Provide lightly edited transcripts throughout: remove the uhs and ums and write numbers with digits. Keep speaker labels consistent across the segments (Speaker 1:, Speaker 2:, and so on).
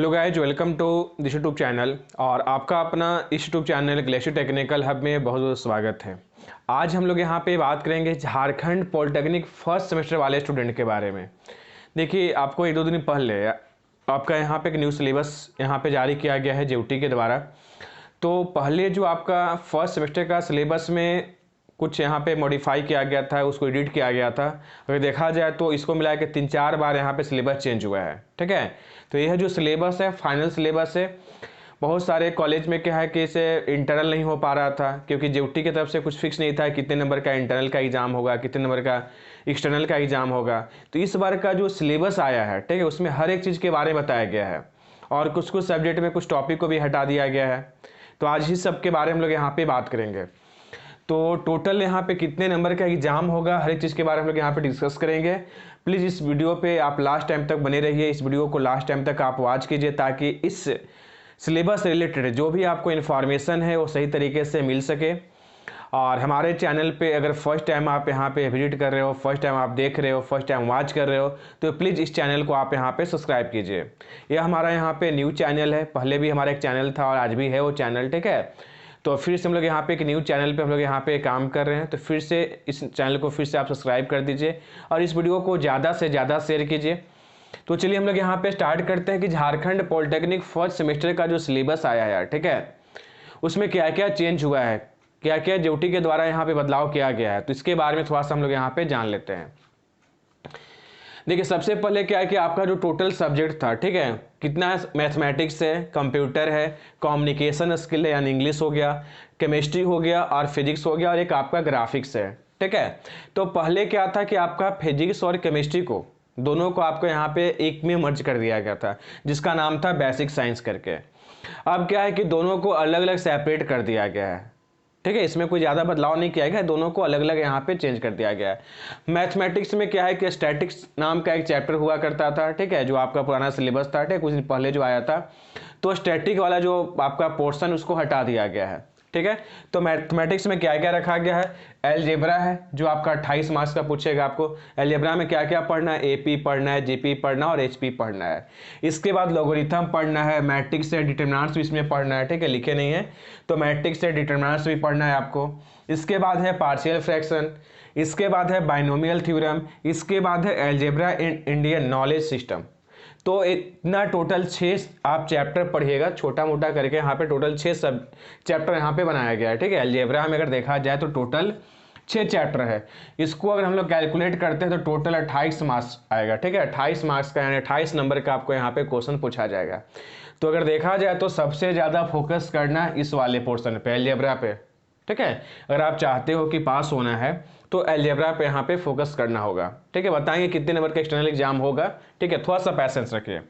Speaker 1: Hello guys, welcome to this YouTube channel. और आपका अपना इस YouTube channel Glacier Technical Hub में बहुत बहुत स्वागत है। आज हम लोग यहाँ पे बात करेंगे झारखंड पॉलिटेक्निक फर्स्ट सेमेस्टर वाले स्टूडेंट के बारे में। देखिए, आपको एक दो दिन पहले आपका यहाँ पे एक न्यू सिलेबस यहाँ पे जारी किया गया है जेयूटी के द्वारा। तो पहले जो आपका फर्स्ट सेमेस्टर का सिलेबस में कुछ यहाँ पे मॉडिफाई किया गया था, उसको एडिट किया गया था। अगर देखा जाए तो इसको मिला के 3-4 बार यहाँ पे सिलेबस चेंज हुआ है। ठीक है, तो यह जो सिलेबस है फाइनल सिलेबस है। बहुत सारे कॉलेज में क्या है कि इसे इंटरनल नहीं हो पा रहा था, क्योंकि जेयूटी की तरफ से कुछ फिक्स नहीं था कितने नंबर का इंटरनल का एग्जाम होगा, कितने नंबर का एक्सटर्नल का एग्जाम होगा। तो इस बार का जो सिलेबस आया है, ठीक है, उसमें हर एक चीज़ के बारे में बताया गया है और कुछ कुछ सब्जेक्ट में कुछ टॉपिक को भी हटा दिया गया है। तो आज ही सब के बारे में हम लोग यहाँ पे बात करेंगे। तो टोटल यहाँ पे कितने नंबर का एग्जाम होगा, हर एक चीज़ के बारे में हम लोग यहाँ पे डिस्कस करेंगे। प्लीज़ इस वीडियो पे आप लास्ट टाइम तक बने रहिए, इस वीडियो को लास्ट टाइम तक आप वॉच कीजिए, ताकि इस सिलेबस से रिलेटेड जो भी आपको इन्फॉर्मेशन है वो सही तरीके से मिल सके। और हमारे चैनल पे अगर फर्स्ट टाइम आप यहाँ पे विजिट कर रहे हो, फर्स्ट टाइम आप देख रहे हो, फर्स्ट टाइम वॉच कर रहे हो, तो प्लीज़ इस चैनल को आप यहाँ पे सब्सक्राइब कीजिए। यह हमारा यहाँ पे न्यू चैनल है, पहले भी हमारा एक चैनल था और आज भी है वो चैनल। ठीक है, तो फिर से हम लोग यहाँ पे एक न्यू चैनल पे हम लोग यहाँ पे काम कर रहे हैं। तो फिर से इस चैनल को फिर से आप सब्सक्राइब कर दीजिए और इस वीडियो को ज़्यादा से ज़्यादा शेयर कीजिए। तो चलिए हम लोग यहाँ पे स्टार्ट करते हैं कि झारखंड पॉलिटेक्निक फर्स्ट सेमेस्टर का जो सिलेबस आया है, ठीक है, उसमें क्या क्या चेंज हुआ है, क्या क्या जेयूटी के द्वारा यहाँ पे बदलाव किया गया है, तो इसके बारे में थोड़ा सा हम लोग यहाँ पे जान लेते हैं। देखिए, सबसे पहले क्या है कि आपका जो टोटल सब्जेक्ट था, ठीक है, कितना मैथमेटिक्स है, कंप्यूटर है, कम्युनिकेशन स्किल है यानी इंग्लिश हो गया, केमिस्ट्री हो गया और फिजिक्स हो गया, और एक आपका ग्राफिक्स है। ठीक है, तो पहले क्या था कि आपका फिजिक्स और केमिस्ट्री को दोनों को आपको यहाँ पे एक में मर्ज कर दिया गया था, जिसका नाम था बेसिक साइंस करके। अब क्या है कि दोनों को अलग अलग सेपरेट कर दिया गया है। ठीक है, इसमें कोई ज़्यादा बदलाव नहीं किया गया है, दोनों को अलग अलग यहाँ पे चेंज कर दिया गया है। मैथमेटिक्स में क्या है कि स्टैटिक्स नाम का एक चैप्टर हुआ करता था, ठीक है, जो आपका पुराना सिलेबस था, ठीक, कुछ दिन पहले जो आया था। तो स्टैटिक वाला जो आपका पोर्शन उसको हटा दिया गया है। ठीक है, तो मैथमेटिक्स में क्या क्या रखा गया है, एलजेब्रा है जो आपका 28 मार्क्स का पूछेगा। आपको एलजेब्रा में क्या क्या पढ़ना है, एपी पढ़ना है, जीपी पढ़ना और एचपी पढ़ना है। इसके बाद लोगरिथम पढ़ना है, मैट्रिक्स से डिटरमिनेंट्स भी इसमें पढ़ना है। ठीक है, लिखे नहीं है तो मैट्रिक्स से डिटरमिनेंट्स भी पढ़ना है आपको। इसके बाद है पार्शियल फ्रैक्शन, इसके बाद है बाइनोमियल थ्योरम, इसके बाद है algebra in Indian knowledge system. तो इतना टोटल 6 आप चैप्टर पढ़िएगा, छोटा मोटा करके यहाँ पे टोटल 6 सब चैप्टर यहाँ पे बनाया गया है। ठीक है, अलजेब्रा में अगर देखा जाए तो टोटल 6 चैप्टर है। इसको अगर हम लोग कैलकुलेट करते हैं तो टोटल 28 मार्क्स आएगा। ठीक है, 28 मार्क्स का यानी 28 नंबर का आपको यहाँ पे क्वेश्चन पूछा जाएगा। तो अगर देखा जाए तो सबसे ज़्यादा फोकस करना इस वाले पोर्सन पे, अलजेब्रा पे। ठीक है, अगर आप चाहते हो कि पास होना है तो अलजेब्रा पे यहाँ पे फोकस करना होगा। ठीक है, बताएंगे कितने नंबर का एक्सटर्नल एग्जाम होगा। ठीक है, थोड़ा सा पैसेंस रखिए।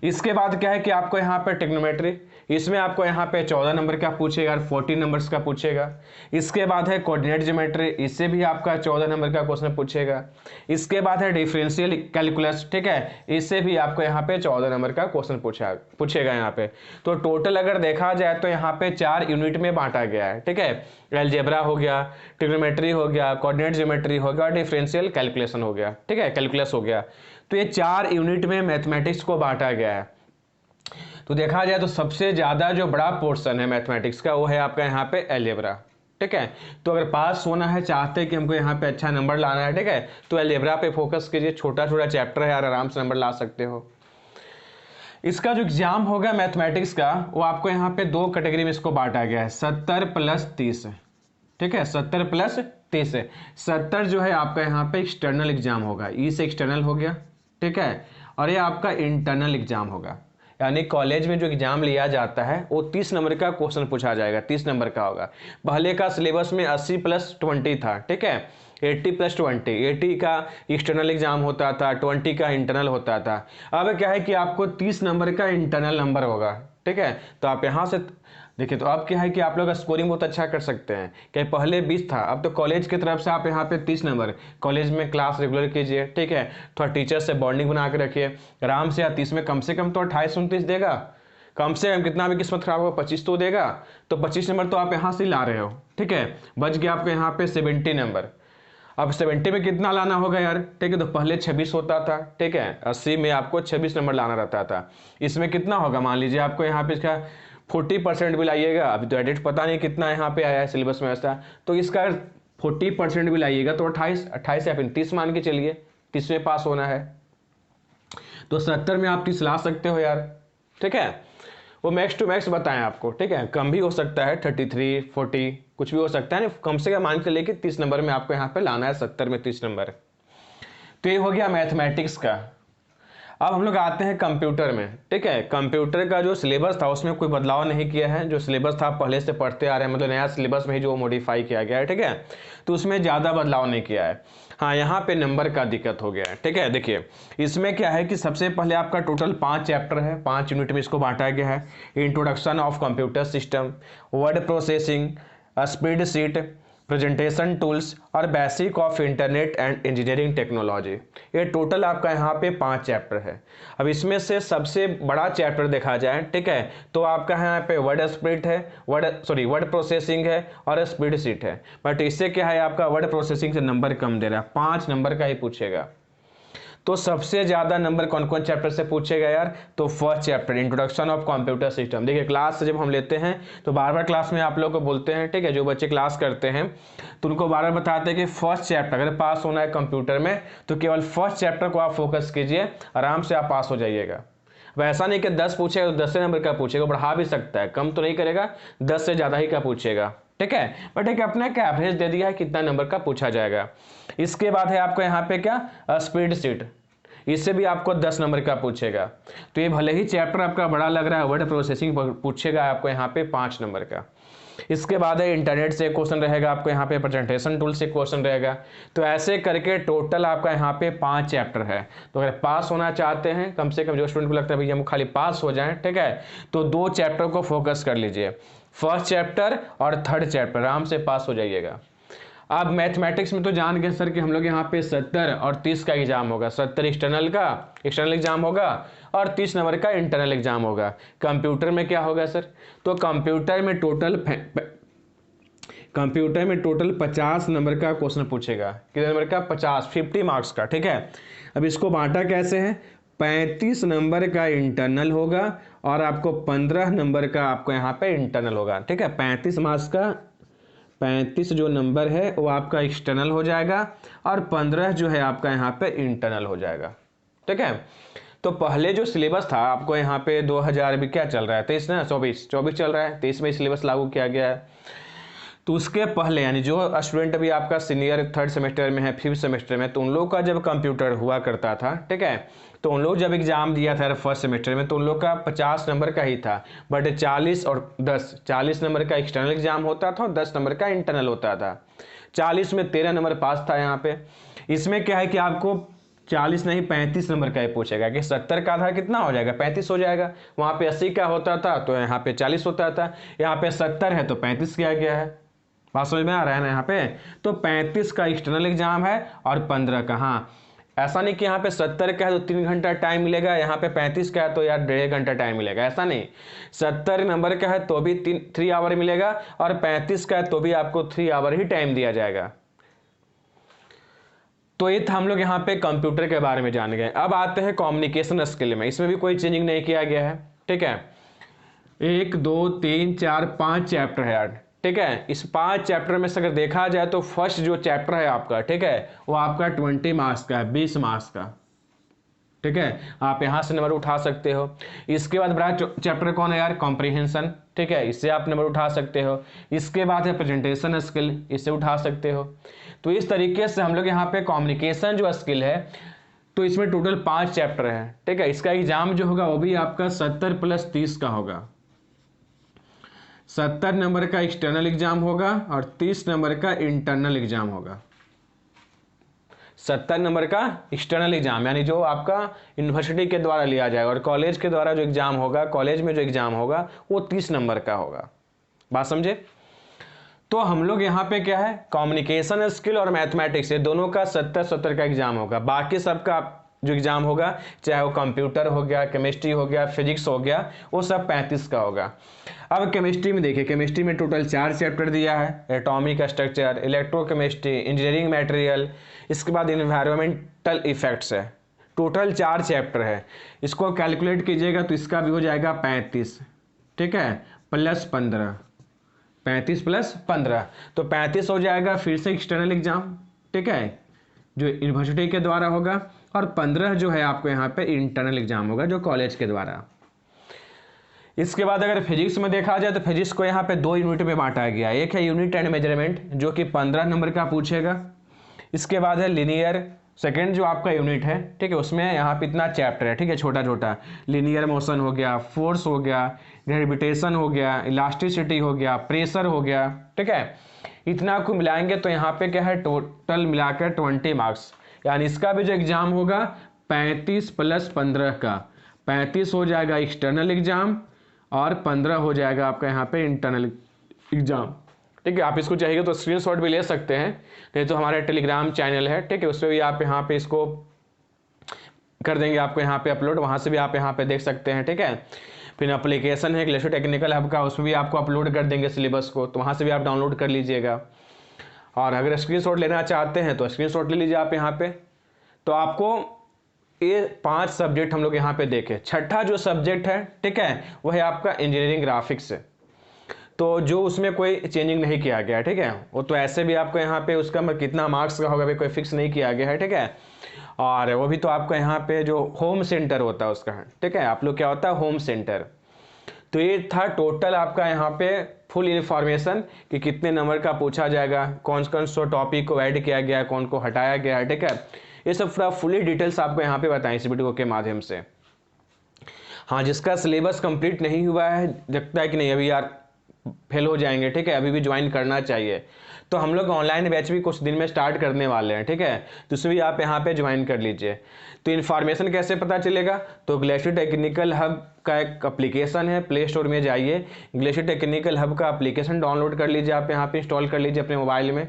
Speaker 1: इसके बाद क्या है कि आपको यहाँ पे ट्रिग्नोमेट्री, इसमें आपको यहाँ पे 14 नंबर का पूछेगा और 14 नंबर्स का पूछेगा। इसके बाद है कोऑर्डिनेट ज्योमेट्री, इससे भी आपका 14 नंबर का क्वेश्चन पूछेगा। इसके बाद है डिफरेंशियल कैलकुलस, ठीक है, इससे भी आपको यहाँ पे 14 नंबर का क्वेश्चन पूछेगा यहाँ पे। तो टोटल अगर देखा जाए तो यहाँ पे 4 यूनिट में बांटा गया है। ठीक है, अलजेब्रा हो गया, ट्रिग्नोमेट्री हो गया, कोऑर्डिनेट ज्योमेट्री हो गया, डिफरेंशियल कैलकुलेशन हो गया। ठीक है, कैलकुलस हो गया। तो ये 4 यूनिट में मैथमेटिक्स को बांटा गया है। तो देखा जाए तो सबसे ज़्यादा जो बड़ा पोर्शन है मैथमेटिक्स का वो है आपका यहाँ पे अलजेब्रा। ठीक है, तो अगर पास होना है, चाहते कि हमको यहाँ पे अच्छा नंबर लाना है, ठीक है, तो अलजेब्रा पे फोकस कीजिए। छोटा छोटा चैप्टर है यार, आराम से नंबर ला सकते हो। इसका जो एग्जाम होगा मैथमेटिक्स का, वो आपको यहाँ पे 2 कैटेगरी में इसको बांटा गया है, 70 + 30। ठीक है, 70 + 30 है। 70 जो है आपका यहाँ पे एक्सटर्नल एग्जाम होगा, ई से एक्सटर्नल हो गया। ठीक है, और ये आपका इंटरनल एग्जाम होगा, यानी कॉलेज में जो एग्जाम लिया जाता है वो 30 नंबर का क्वेश्चन पूछा जाएगा, 30 नंबर का होगा। पहले का सिलेबस में 80 + 20 था। ठीक है, 80 + 20, 80 का एक्सटर्नल एग्जाम होता था, 20 का इंटरनल होता था। अब क्या है कि आपको 30 नंबर का इंटरनल नंबर होगा। ठीक है, तो आप यहाँ से देखिए, तो अब क्या है कि आप लोग स्कोरिंग बहुत अच्छा कर सकते हैं। कि पहले 20 था, अब तो कॉलेज की तरफ से आप यहाँ पे 30 नंबर, कॉलेज में क्लास रेगुलर कीजिए। ठीक है, थोड़ा टीचर से बॉन्डिंग बना के रखिए आराम से। 30 में कम से कम तो 28-29 देगा, कम से कम कितना भी किस्मत खराब होगा 25 तो देगा। तो 25 नंबर तो आप यहाँ से ला रहे हो। ठीक है, बच गया आपको यहाँ पे 70 नंबर। अब 70 में कितना लाना होगा यार, ठीक है, तो पहले 26 होता था, ठीक है, 80 में आपको 26 नंबर लाना रहता था। इसमें कितना होगा, मान लीजिए आपको यहाँ पे इसका 40% भी लाइएगा, अभी तो एडिट पता नहीं कितना यहाँ पे आया है सिलेबस में ऐसा, तो इसका 40% भी लाइएगा तो 28 या फिर 30 मान के चलिए, 30 में पास होना है, तो 70 में आप 30 ला सकते हो यार, ठीक है। वो मैक्स टू मैक्स बताएं आपको, ठीक है, कम भी हो सकता है, 33, 40 कुछ भी हो सकता है, कम से कम मान के लेके 30 नंबर में आपको यहाँ पे लाना है, 70 में 30 नंबर। तो ये हो गया मैथमेटिक्स का। अब हम लोग आते हैं कंप्यूटर में, ठीक है। कंप्यूटर का जो सिलेबस था उसमें कोई बदलाव नहीं किया है, जो सिलेबस था पहले से पढ़ते आ रहे हैं, मतलब नया सिलेबस में ही जो मॉडिफाई किया गया है, ठीक है, तो उसमें ज़्यादा बदलाव नहीं किया है। हाँ, यहाँ पे नंबर का दिक्कत हो गया है, ठीक है। देखिए इसमें क्या है कि सबसे पहले आपका टोटल 5 चैप्टर है, 5 यूनिट में इसको बांटा गया है। Introduction of computer system, word processing, spreadsheet, presentation tools और basic of internet and engineering technology. ये टोटल आपका यहाँ पे 5 चैप्टर है। अब इसमें से सबसे बड़ा चैप्टर देखा जाए, ठीक है, तो आपका यहाँ पे वर्ड स्प्रेड है, वर्ड प्रोसेसिंग है और स्प्रेड शीट है। बट इससे क्या है, आपका वर्ड प्रोसेसिंग से नंबर कम दे रहा है, 5 नंबर का ही पूछेगा। तो सबसे ज्यादा नंबर कौन कौन चैप्टर से पूछेगा यार, तो first chapter introduction of computer system. देखिए क्लास से जब हम लेते हैं तो बार बार क्लास में आप लोग को बोलते हैं, ठीक है, जो बच्चे क्लास करते हैं तो उनको बार बार बताते हैं कि फर्स्ट चैप्टर अगर पास होना है कंप्यूटर में तो केवल फर्स्ट चैप्टर को आप फोकस कीजिए, आराम से आप पास हो जाइएगा। वैसा नहीं कि 10 पूछेगा तो 10 नंबर का पूछेगा, बढ़ा भी सकता है, कम तो नहीं करेगा, 10 से ज़्यादा ही का पूछेगा, ठीक है। बट एक अपने क्या एवरेज दे दिया है कितना नंबर का पूछा जाएगा। इसके बाद है आपको यहाँ पे क्या, स्प्रेड शीट, इससे भी आपको 10 नंबर का पूछेगा। तो ये भले ही चैप्टर आपका बड़ा लग रहा है, वर्ड प्रोसेसिंग पूछेगा आपको यहाँ पे 5 नंबर का। इसके बाद है इंटरनेट से क्वेश्चन रहेगा आपको यहाँ पे, प्रेजेंटेशन टूल से क्वेश्चन रहेगा। तो ऐसे करके टोटल आपका यहाँ पे 5 चैप्टर है। तो अगर पास होना चाहते हैं, कम से कम जो स्टूडेंट को लगता है भैया हम खाली पास हो जाएं, ठीक है, तो 2 चैप्टर को फोकस कर लीजिए, फर्स्ट चैप्टर और थर्ड चैप्टर, आराम से पास हो जाइएगा। अब मैथमेटिक्स में तो जान गए सर कि हम लोग यहाँ पे 70 और 30 का एग्जाम होगा, 70 एक्सटर्नल एग्जाम होगा और 30 नंबर का इंटरनल एग्जाम होगा। कंप्यूटर में क्या होगा सर, तो कंप्यूटर में टोटल 50 नंबर का क्वेश्चन पूछेगा। कितने नंबर का, 50 मार्क्स का, ठीक है। अब इसको बांटा कैसे है, 35 नंबर का इंटरनल होगा और आपको 15 नंबर का आपको यहाँ पे इंटरनल होगा, ठीक है। 35 मार्क्स का 35 जो नंबर है वो आपका एक्सटर्नल हो जाएगा और 15 जो है आपका यहाँ पे इंटरनल हो जाएगा, ठीक है। तो पहले जो सिलेबस था आपको यहाँ पे 2000 भी क्या चल रहा है, 23 ना, 24 चल रहा है, 23 में सिलेबस लागू किया गया है। तो उसके पहले यानी जो स्टूडेंट अभी आपका सीनियर 3rd सेमेस्टर में है, 5th सेमेस्टर में, तो उन लोग का जब कंप्यूटर हुआ करता था, ठीक है, तो उन लोग जब एग्जाम दिया था फर्स्ट सेमेस्टर में तो उन लोग का 50 नंबर का ही था। बट 40 और 10, 40 नंबर का एक्सटर्नल एग्जाम होता था और 10 नंबर का इंटरनल होता था। 40 में 13 नंबर पास था यहाँ पे। इसमें क्या है कि आपको 40 नहीं 35 नंबर का ही पूछेगा कि 70 का आधार कितना हो जाएगा, 35 हो जाएगा। वहाँ पे 80 का होता था तो यहाँ पे 40 होता था, यहाँ पे 70 है तो 35 किया गया है। बात समझ में आ रहा है ना यहाँ पे। तो 35 का एक्सटर्नल एग्जाम है और 15 का, हाँ ऐसा नहीं कि यहाँ पे 70 का है तो 3 घंटा टाइम मिलेगा, यहाँ पे 35 का है तो यार 1.5 घंटा टाइम मिलेगा, ऐसा नहीं। 70 नंबर का है तो भी 3 आवर मिलेगा और 35 का है तो भी आपको 3 आवर ही टाइम दिया जाएगा। तो ये था हम लोग यहाँ पे कंप्यूटर के बारे में जान गए। अब आते हैं कम्युनिकेशन स्किल में, इसमें भी कोई चेंजिंग नहीं किया गया है, ठीक है। 1 2 3 4 5 चैप्टर है यार, ठीक है। इस 5 चैप्टर में से अगर देखा जाए तो फर्स्ट जो चैप्टर है आपका, ठीक है, वो आपका 20 मार्क्स का है, 20 मार्क्स का, ठीक है। आप यहाँ से नंबर उठा सकते हो। इसके बाद बड़ा चैप्टर कौन है यार, कॉम्प्रिहेंशन, ठीक है, इससे आप नंबर उठा सकते हो। इसके बाद है प्रेजेंटेशन स्किल, इससे उठा सकते हो। तो इस तरीके से हम लोग यहाँ पे कम्युनिकेशन जो स्किल है तो इसमें टोटल 5 चैप्टर है, ठीक है। इसका एग्जाम जो होगा वो भी आपका 70 + 30 का होगा। 70 नंबर का एक्सटर्नल एग्जाम होगा और 30 नंबर का इंटरनल एग्जाम होगा। 70 नंबर का एक्सटर्नल एग्जाम यानी जो आपका यूनिवर्सिटी के द्वारा लिया जाएगा, और कॉलेज के द्वारा जो एग्जाम होगा, कॉलेज में जो एग्जाम होगा वो 30 नंबर का होगा। बात समझे। तो हम लोग यहाँ पे क्या है, कम्युनिकेशन स्किल और मैथमेटिक्स, ये दोनों का 70-70 का एग्जाम होगा। बाकी सबका जो एग्ज़ाम होगा, चाहे वो कंप्यूटर हो गया, केमिस्ट्री हो गया, फिजिक्स हो गया, वो सब 35 का होगा। अब केमिस्ट्री में देखिए, केमिस्ट्री में टोटल 4 चैप्टर दिया है, atomic structure, electrochemistry, engineering material, इसके बाद इन्वायरमेंटल इफेक्ट्स है। टोटल 4 चैप्टर है। इसको कैलकुलेट कीजिएगा तो इसका भी हो जाएगा 35, ठीक है, प्लस 15, 35 प्लस 15, तो 35 हो जाएगा फिर से एक्सटर्नल एग्जाम, ठीक है, जो यूनिवर्सिटी के द्वारा होगा, और 15 जो है आपको यहाँ पे इंटरनल एग्जाम होगा जो कॉलेज के द्वारा। इसके बाद अगर फिजिक्स में देखा जाए तो फिजिक्स को यहाँ पे 2 यूनिट में बांटा गया है। एक है यूनिट एंड मेजरमेंट जो कि 15 नंबर का पूछेगा। इसके बाद है लिनियर, सेकेंड जो आपका यूनिट है, ठीक है, उसमें यहाँ पे इतना चैप्टर है, ठीक है, छोटा छोटा, लिनियर मोशन हो गया, फोर्स हो गया, ग्रेविटेशन हो गया, इलास्टिसिटी हो गया, प्रेशर हो गया, ठीक है, इतना को मिलाएंगे तो यहाँ पे क्या है, टोटल मिलाकर 20 मार्क्स, यानी इसका भी जो एग्जाम होगा 35 प्लस 15 का, 35 हो जाएगा एक्सटर्नल एग्जाम और 15 हो जाएगा आपका यहाँ पे इंटरनल एग्जाम, ठीक है। आप इसको चाहिए तो स्क्रीनशॉट भी ले सकते हैं, नहीं तो हमारा टेलीग्राम चैनल है, ठीक है, उस पर भी आप यहाँ पे इसको कर देंगे आपको यहाँ पे अपलोड, वहाँ से भी आप यहाँ पे देख सकते हैं, ठीक है। फिर एप्लीकेशन है ग्लेशियर टेक्निकल हब का, उसमें भी आपको अपलोड कर देंगे सिलेबस को, तो वहाँ से भी आप डाउनलोड कर लीजिएगा। और अगर स्क्रीनशॉट लेना चाहते हैं तो स्क्रीनशॉट ले लीजिए आप यहाँ पे। तो आपको ये 5 सब्जेक्ट हम लोग यहाँ पे देखें। छठा जो सब्जेक्ट है, ठीक है, वो है आपका इंजीनियरिंग ग्राफिक्स, तो जो उसमें कोई चेंजिंग नहीं किया गया है, ठीक है, वो तो ऐसे भी आपको यहाँ पे उसका कितना मार्क्स का होगा कोई फिक्स नहीं किया गया है, ठीक है। और वो भी तो आपको यहाँ पे जो होम सेंटर होता है उसका, ठीक है, आप लोग क्या होता है होम सेंटर। तो ये था टोटल आपका यहाँ पे फुल इन्फॉर्मेशन कि कितने नंबर का पूछा जाएगा, कौन कौन सा टॉपिक को ऐड किया गया है, कौन को हटाया गया है, ठीक है, ये सब पूरा फुली डिटेल्स आपको यहाँ पे बताएं इस वीडियो के माध्यम से। हाँ, जिसका सिलेबस कंप्लीट नहीं हुआ है, लगता है कि नहीं अभी यार फेल हो जाएंगे, ठीक है, अभी भी ज्वाइन करना चाहिए, तो हम लोग ऑनलाइन बैच भी कुछ दिन में स्टार्ट करने वाले हैं, ठीक है, तो उसमें भी आप यहाँ पे ज्वाइन कर लीजिए। तो इन्फॉर्मेशन कैसे पता चलेगा, तो ग्लेशियर टेक्निकल हब का एक एप्लीकेशन है, प्ले स्टोर में जाइए, ग्लेशियर टेक्निकल हब का एप्लीकेशन डाउनलोड कर लीजिए, आप यहाँ पे इंस्टॉल कर लीजिए अपने मोबाइल में।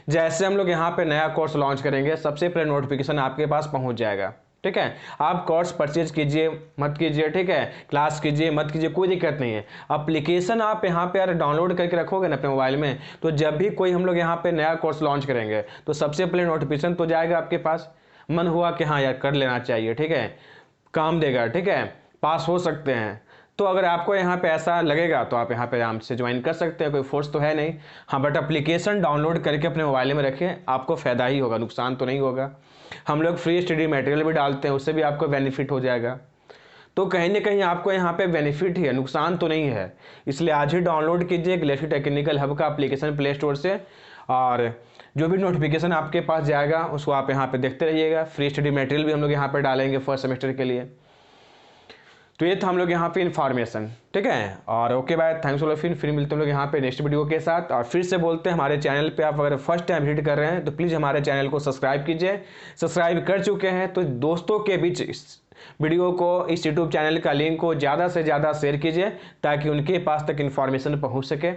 Speaker 1: जैसे हम लोग यहाँ पे नया कोर्स लॉन्च करेंगे, सबसे पहले नोटिफिकेशन आपके पास पहुँच जाएगा, ठीक है। आप कोर्स परचेज कीजिए मत कीजिए, ठीक है, क्लास कीजिए मत कीजिए, कोई दिक्कत नहीं है। एप्लीकेशन आप यहाँ पे अगर डाउनलोड करके रखोगे ना अपने मोबाइल में, तो जब भी कोई हम लोग यहाँ पे नया कोर्स लॉन्च करेंगे तो सबसे पहले नोटिफिकेशन तो जाएगा आपके पास, मन हुआ कि हाँ यार कर लेना चाहिए, ठीक है, काम देगा, ठीक है, पास हो सकते हैं। तो अगर आपको यहाँ पे ऐसा लगेगा तो आप यहाँ पे आराम से ज्वाइन कर सकते हैं, कोई फोर्स तो है नहीं। हाँ, बट एप्लीकेशन डाउनलोड करके अपने मोबाइल में रखें, आपको फ़ायदा ही होगा, नुकसान तो नहीं होगा। हम लोग फ्री स्टडी मटेरियल भी डालते हैं, उससे भी आपको बेनिफिट हो जाएगा, तो कहीं ना कहीं आपको यहाँ पे बेनिफिट ही है, नुकसान तो नहीं है। इसलिए आज ही डाउनलोड कीजिए ग्लेशियर टेक्निकल हब का एप्लीकेशन प्ले स्टोर से, और जो भी नोटिफिकेशन आपके पास जाएगा उसको आप यहाँ पे देखते रहिएगा। फ्री स्टडी मटेरियल भी हम लोग यहाँ पे डालेंगे फर्स्ट सेमेस्टर के लिए। तो ये था हम लोग यहाँ पे इन्फॉर्मेशन, ठीक है, और okay bye, thanks for watching. फिर मिलते हैं हम लोग यहाँ पे नेक्स्ट वीडियो के साथ। और फिर से बोलते हैं, हमारे चैनल पे आप अगर फर्स्ट टाइम विजिट कर रहे हैं तो प्लीज़ हमारे चैनल को सब्सक्राइब कीजिए। सब्सक्राइब कर चुके हैं तो दोस्तों के बीच इस वीडियो को, इस यूट्यूब चैनल का लिंक को ज़्यादा से ज़्यादा शेयर कीजिए ताकि उनके पास तक इन्फॉर्मेशन पहुँच सके।